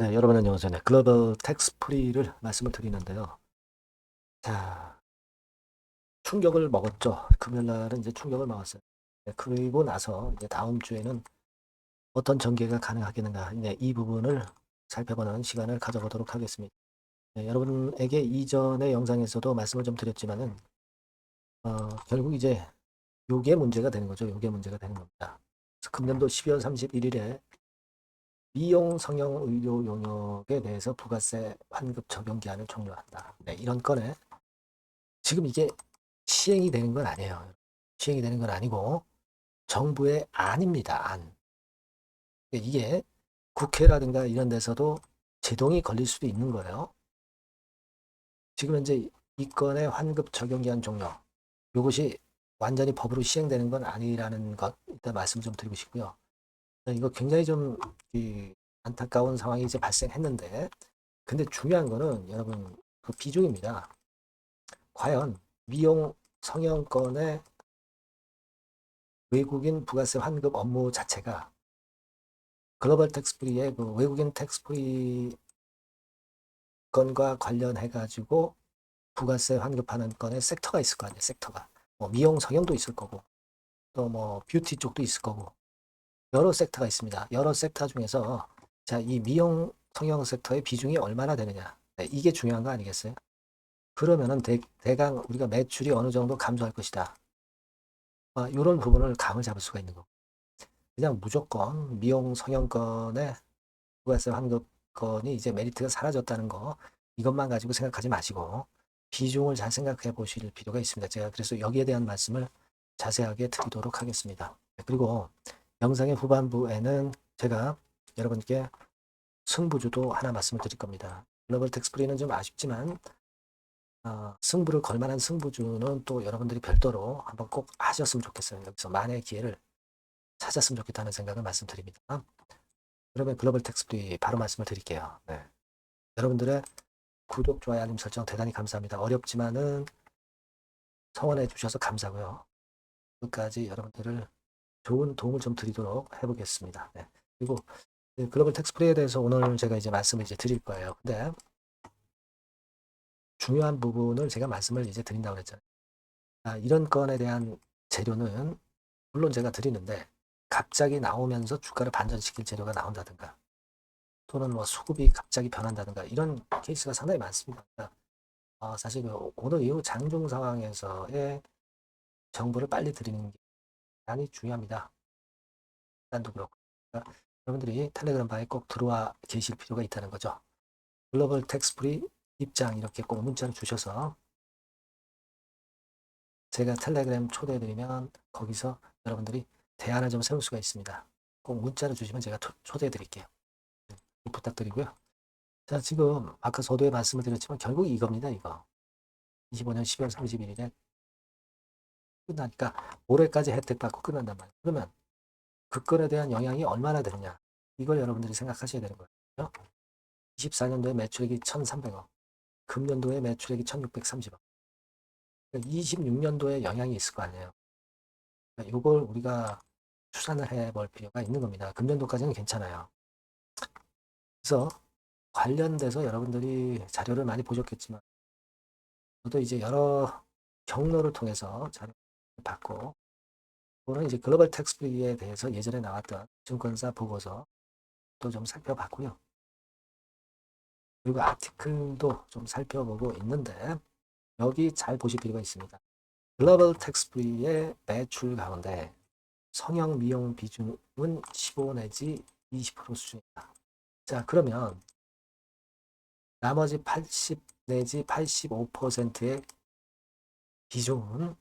네, 여러분 안녕하세요. 네, 글로벌 텍스 프리를 말씀을 드리는데요. 자, 충격을 먹었죠. 금요일 날은 이제 충격을 먹었어요. 네, 그리고 나서 이제 다음 주에는 어떤 전개가 가능하겠는가, 네, 이 부분을 살펴보는 시간을 가져보도록 하겠습니다. 네, 여러분에게 이전의 영상에서도 말씀을 좀 드렸지만은, 결국 이제 요게 문제가 되는 거죠. 요게 문제가 되는 겁니다. 그래서 금년도 12월 31일에 미용 성형 의료 용역에 대해서 부가세 환급 적용 기한을 종료한다. 네, 이런 건에 지금 이게 시행이 되는 건 아니에요. 시행이 되는 건 아니고 정부의 안입니다. 안. 이게 국회라든가 이런 데서도 제동이 걸릴 수도 있는 거예요. 지금 현재 이 건의 환급 적용 기한 종료. 이것이 완전히 법으로 시행되는 건 아니라는 것 일단 말씀 좀 드리고 싶고요. 이거 굉장히 좀 안타까운 상황이 이제 발생했는데 근데 중요한 거는 여러분 그 비중입니다. 과연 미용 성형권의 외국인 부가세 환급 업무 자체가 글로벌 텍스프리의 그 외국인 텍스프리 건과 관련해 가지고 부가세 환급하는 건에 섹터가 있을 거 아니에요. 섹터가 뭐 미용 성형도 있을 거고 또 뭐 뷰티 쪽도 있을 거고 여러 섹터가 있습니다. 여러 섹터 중에서 자, 이 미용 성형 섹터의 비중이 얼마나 되느냐, 네, 이게 중요한 거 아니겠어요? 그러면은 대강 우리가 매출이 어느 정도 감소할 것이다. 이런 부분을 감을 잡을 수가 있는 거고 그냥 무조건 미용 성형권의 부가세 환급건이 이제 메리트가 사라졌다는 거 이것만 가지고 생각하지 마시고 비중을 잘 생각해 보실 필요가 있습니다. 제가 그래서 여기에 대한 말씀을 자세하게 드리도록 하겠습니다. 그리고 영상의 후반부에는 제가 여러분께 승부주도 하나 말씀을 드릴 겁니다. 글로벌 텍스프리는 좀 아쉽지만 승부를 걸 만한 승부주는 또 여러분들이 별도로 한번 꼭 하셨으면 좋겠어요. 여기서 만의 기회를 찾았으면 좋겠다는 생각을 말씀드립니다. 그러면 글로벌 텍스프리 바로 말씀을 드릴게요. 네. 여러분들의 구독, 좋아요, 알림 설정 대단히 감사합니다. 어렵지만은 성원해 주셔서 감사고요. 끝까지 여러분들을 좋은 도움을 좀 드리도록 해보겠습니다. 네. 그리고 글로벌 텍스프리에 대해서 오늘 제가 이제 말씀을 이제 드릴 거예요. 근데 중요한 부분을 제가 말씀을 이제 드린다고 했잖아요. 이런 건에 대한 재료는 물론 제가 드리는데 갑자기 나오면서 주가를 반전시킬 재료가 나온다든가 또는 뭐 수급이 갑자기 변한다든가 이런 케이스가 상당히 많습니다. 사실 오늘 이후 장중 상황에서의 정보를 빨리 드리는 게 대단히 중요합니다. 일단도 그렇고. 그러니까 여러분들이 텔레그램 바에 꼭 들어와 계실 필요가 있다는 거죠. 글로벌 텍스프리 입장 이렇게 꼭 문자를 주셔서 제가 텔레그램 초대해드리면 거기서 여러분들이 대안을 좀 세울 수가 있습니다. 꼭 문자를 주시면 제가 초대해드릴게요. 부탁드리고요. 자, 지금 아까 서두에 말씀을 드렸지만 결국 이겁니다. 이거 25년 12월 31일에 끝나니까 올해까지 혜택 받고 끝난단 말이에요. 그러면 그 건에 대한 영향이 얼마나 되느냐 이걸 여러분들이 생각하셔야 되는 거예요. 24년도에 매출액이 1,300억, 금년도에 매출액이 1,630억, 26년도에 영향이 있을 거 아니에요. 이걸 우리가 추산을 해볼 필요가 있는 겁니다. 금년도까지는 괜찮아요. 그래서 관련돼서 여러분들이 자료를 많이 보셨겠지만 저도 이제 여러 경로를 통해서 자료를 받고 또는 이제 글로벌 텍스프리에 대해서 예전에 나왔던 증권사 보고서 또 좀 살펴봤고요. 그리고 아티클도 좀 살펴보고 있는데 여기 잘 보실 필요가 있습니다. 글로벌 텍스프리의 매출 가운데 성형 미용 비중은 15 내지 20% 수준이다. 자, 그러면 나머지 80 내지 85%의 비중은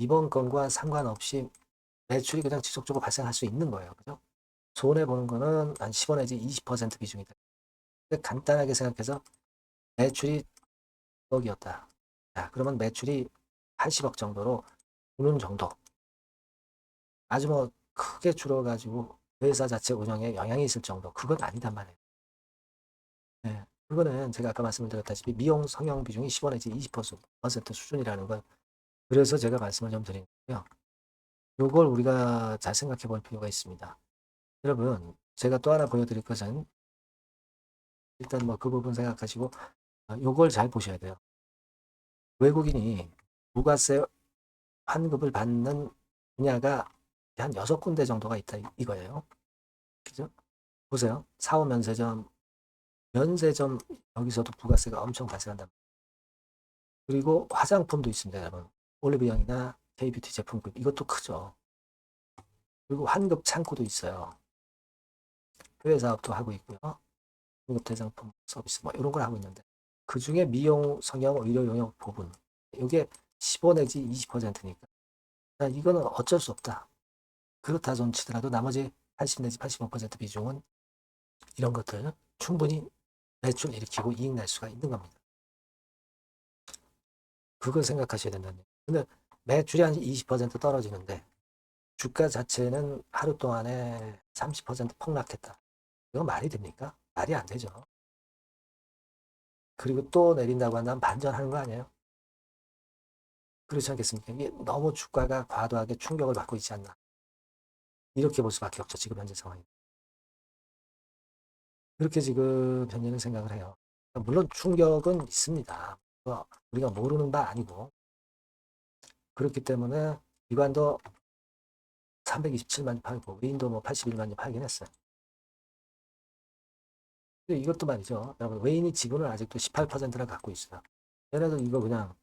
이번 건과 상관없이 매출이 그냥 지속적으로 발생할 수 있는 거예요. 그죠? 손해보는 거는 한 15 내지 20% 비중이다. 간단하게 생각해서 매출이 1억이었다. 자, 그러면 매출이 80억 정도로 오는 정도. 아주 뭐 크게 줄어가지고 회사 자체 운영에 영향이 있을 정도. 그건 아니단 말이에요. 네. 그거는 제가 아까 말씀드렸다시피 미용 성형 비중이 15 내지 20% 수준이라는 걸 그래서 제가 말씀을 좀 드린 거고요. 요걸 우리가 잘 생각해 볼 필요가 있습니다. 여러분, 제가 또 하나 보여드릴 것은 일단 뭐 그 부분 생각하시고 요걸 잘 보셔야 돼요. 외국인이 부가세 환급을 받는 분야가 한 6군데 정도가 있다 이거예요. 그죠? 보세요. 사후 면세점 여기서도 부가세가 엄청 발생한다. 그리고 화장품도 있습니다, 여러분. 올리브영이나 K뷰티 제품급 이것도 크죠. 그리고 환급 창구도 있어요. 해외 사업도 하고 있고요. 환급 대상품 서비스 뭐 이런 걸 하고 있는데 그 중에 미용, 성형, 의료 용역 부분 이게 15 내지 20%니까 이거는 어쩔 수 없다. 그렇다 손 치더라도 나머지 80 내지 85% 비중은 이런 것들 충분히 매출 일으키고 이익 낼 수가 있는 겁니다. 그걸 생각하셔야 된다는 얘기예요. 근데 매출이 한 20% 떨어지는데 주가 자체는 하루 동안에 30% 폭락했다. 이거 말이 됩니까? 말이 안 되죠. 그리고 또 내린다고 한다면 반전하는 거 아니에요? 그렇지 않겠습니까? 이게 너무 주가가 과도하게 충격을 받고 있지 않나. 이렇게 볼 수밖에 없죠. 지금 현재 상황이. 그렇게 지금 현재는 생각을 해요. 물론 충격은 있습니다. 우리가 모르는 바 아니고. 그렇기 때문에 기관도 327만 팔고 외인도 뭐 81만 팔긴 했어요. 근데 이것도 말이죠. 여러분 외인이 지분을 아직도 18%나 갖고 있어요. 얘네들 이거 그냥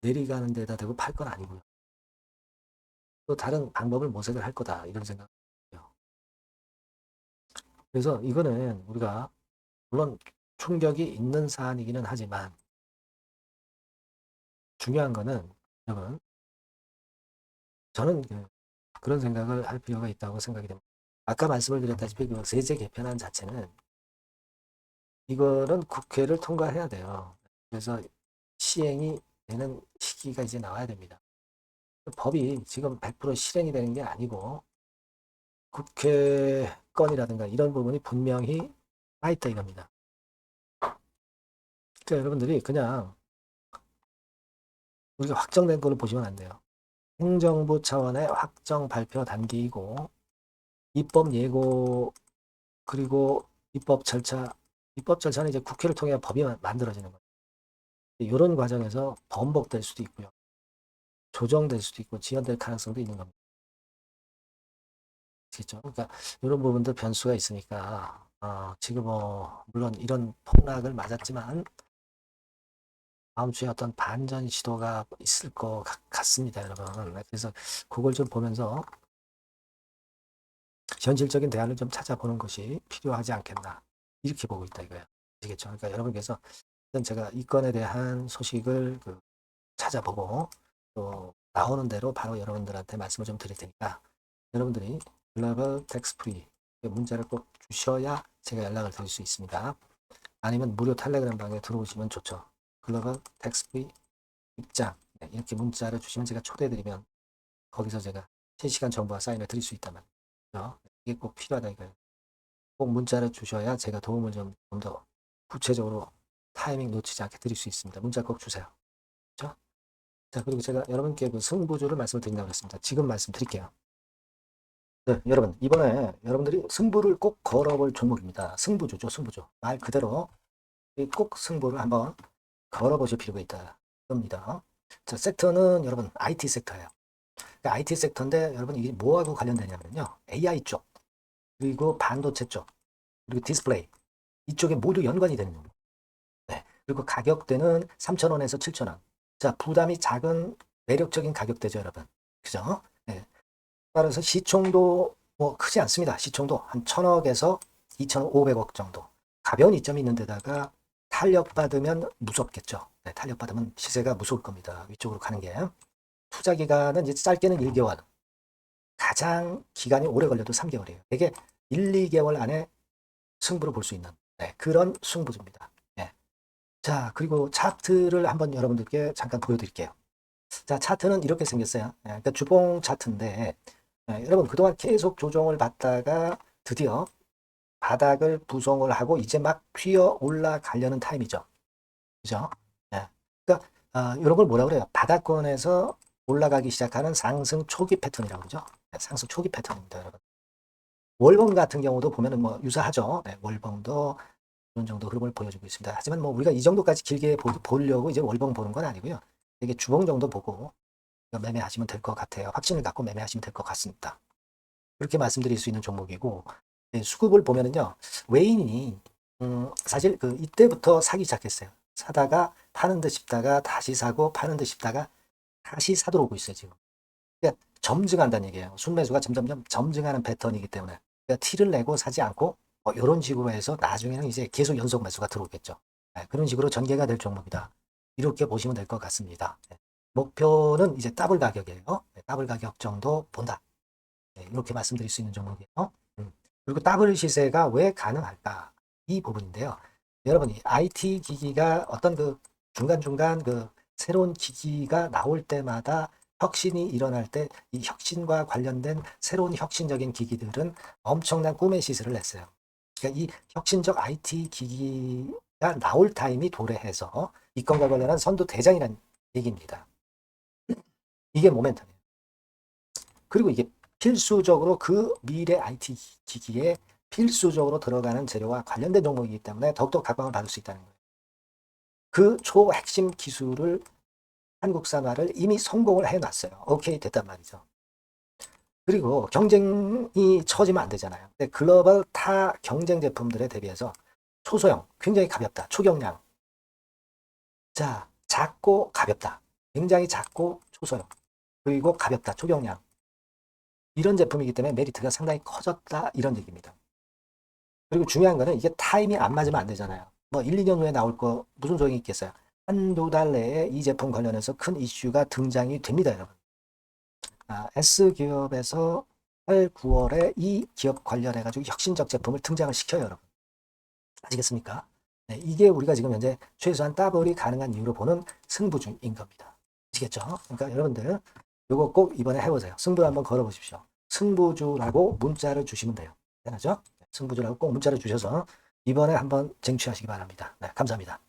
내리가는 데다 대고 팔 건 아니고요. 또 다른 방법을 모색을 할 거다 이런 생각이에요. 그래서 이거는 우리가 물론 충격이 있는 사안이기는 하지만 중요한 거는 여러분 저는 그런 생각을 할 필요가 있다고 생각이 됩니다. 아까 말씀을 드렸다시피 그 세제 개편안 자체는 이거는 국회를 통과해야 돼요. 그래서 시행이 되는 시기가 이제 나와야 됩니다. 법이 지금 100% 실행이 되는 게 아니고 국회 건이라든가 이런 부분이 분명히 나있다 이겁니다. 그러니까 여러분들이 그냥 우리가 확정된 걸로 보시면 안 돼요. 행정부 차원의 확정 발표 단계이고 입법 예고 그리고 입법 절차는 이제 국회를 통해 법이 만들어지는 거예요. 이런 과정에서 번복될 수도 있고요. 조정될 수도 있고 지연될 가능성도 있는 겁니다. 그렇죠? 그러니까 이런 부분들 변수가 있으니까 지금 물론 이런 폭락을 맞았지만 다음 주에 어떤 반전 시도가 있을 것 같습니다, 여러분. 그래서 그걸 좀 보면서 현실적인 대안을 좀 찾아보는 것이 필요하지 않겠나 이렇게 보고 있다 이거예요. 아시겠죠? 그러니까 여러분께서 제가 이 건에 대한 소식을 찾아보고 또 나오는 대로 바로 여러분들한테 말씀을 좀 드릴 테니까 여러분들이 글로벌 텍스 프리 문자를 꼭 주셔야 제가 연락을 드릴 수 있습니다. 아니면 무료 텔레그램 방에 들어오시면 좋죠. 글로벌 텍스 프리 입장 이렇게 문자를 주시면 제가 초대해드리면 거기서 제가 실시간 정보와 사인을 드릴 수 있단 말이에요. 이게 꼭 필요하다 이거예요. 꼭 문자를 주셔야 제가 도움을 좀 더 구체적으로 타이밍 놓치지 않게 드릴 수 있습니다. 문자 꼭 주세요. 그렇죠? 자, 그리고 제가 여러분께 그 승부주를 말씀을 드린다고 했습니다. 지금 말씀드릴게요. 네, 여러분, 이번에 여러분들이 승부를 꼭 걸어볼 종목입니다. 승부주죠, 승부주. 말 그대로 꼭 승부를 한번 걸어보실 필요가 있다. 겁니다. 자, 섹터는 여러분, IT 섹터예요. IT 섹터인데 여러분 이게 뭐하고 관련되냐면요. AI 쪽, 그리고 반도체 쪽, 그리고 디스플레이. 이쪽에 모두 연관이 되는 겁니다. 네. 그리고 가격대는 3,000원에서 7,000원. 자, 부담이 작은 매력적인 가격대죠, 여러분. 그죠? 네. 따라서 시총도 뭐 크지 않습니다. 시총도 한 1,000억에서 2,500억 정도. 가벼운 이점이 있는 데다가 탄력받으면 무섭겠죠. 네, 탄력받으면 시세가 무서울 겁니다. 위쪽으로 가는 게. 투자 기간은 이제 짧게는 1개월. 가장 기간이 오래 걸려도 3개월이에요. 이게 1, 2개월 안에 승부를 볼 수 있는 그런 승부입니다. 네. 자, 그리고 차트를 한번 여러분들께 잠깐 보여드릴게요. 자, 차트는 이렇게 생겼어요. 그러니까 주봉 차트인데 여러분 그동안 계속 조정을 받다가 드디어 바닥을 부송을 하고 이제 막 튀어 올라가려는 타임이죠. 그죠? 네. 그러니까 이런 걸 뭐라 그래요? 바닥권에서 올라가기 시작하는 상승 초기 패턴이라고 그러죠. 네, 상승 초기 패턴입니다, 여러분. 월봉 같은 경우도 보면은 뭐 유사하죠. 네, 월봉도 이런 정도 흐름을 보여주고 있습니다. 하지만 뭐 우리가 이 정도까지 길게 보려고 이제 월봉 보는 건 아니고요. 이게 주봉 정도 보고 매매하시면 될 것 같아요. 확신을 갖고 매매하시면 될 것 같습니다. 그렇게 말씀드릴 수 있는 종목이고, 수급을 보면은요, 외인이 사실 그 이때부터 사기 시작했어요. 사다가 파는 듯 싶다가 다시 사고 파는 듯 싶다가 다시 사도록 오고 있어요, 지금. 그러니까 점증한다는 얘기예요. 순매수가 점점점 점증하는 패턴이기 때문에. 그러니까 티를 내고 사지 않고 이런 식으로 해서 나중에는 이제 계속 연속 매수가 들어오겠죠. 그런 식으로 전개가 될 종목이다. 이렇게 보시면 될 것 같습니다. 목표는 이제 더블 가격이에요. 더블 가격 정도 본다. 이렇게 말씀드릴 수 있는 종목이에요. 그리고 더블 시세가 왜 가능할까? 이 부분인데요. 여러분이 IT 기기가 어떤 그 중간중간 그 새로운 기기가 나올 때마다 혁신이 일어날 때 이 혁신과 관련된 새로운 혁신적인 기기들은 엄청난 꿈의 시세를 냈어요. 그러니까 이 혁신적 IT 기기가 나올 타임이 도래해서 이 건과 관련한 선도 대장이라는 얘기입니다. 이게 모멘텀이에요. 그리고 이게 필수적으로 그 미래 IT 기기에 필수적으로 들어가는 재료와 관련된 종목이기 때문에 더욱더 각광을 받을 수 있다는 거예요. 그 초핵심 기술을 한국산화를 이미 성공을 해놨어요. 오케이 됐단 말이죠. 그리고 경쟁이 처지면 안 되잖아요. 근데 글로벌 타 경쟁 제품들에 대비해서 초소형, 굉장히 가볍다. 초경량. 자, 작고 가볍다. 굉장히 작고 초소형. 그리고 가볍다. 초경량. 이런 제품이기 때문에 메리트가 상당히 커졌다. 이런 얘기입니다. 그리고 중요한 거는 이게 타임이 안 맞으면 안 되잖아요. 뭐 1, 2년 후에 나올 거 무슨 소용이 있겠어요. 한두 달 내에 이 제품 관련해서 큰 이슈가 등장이 됩니다, 여러분. S기업에서 8, 9월에 이 기업 관련해가지고 혁신적 제품을 등장을 시켜요, 여러분. 아시겠습니까? 네, 이게 우리가 지금 현재 최소한 더블이 가능한 이유로 보는 승부주인 겁니다. 아시겠죠? 그러니까 여러분들 이거 꼭 이번에 해보세요. 승부 한번 걸어보십시오. 승부주라고 문자를 주시면 돼요. 되나죠? 승부주라고 꼭 문자를 주셔서 이번에 한번 쟁취하시기 바랍니다. 네, 감사합니다.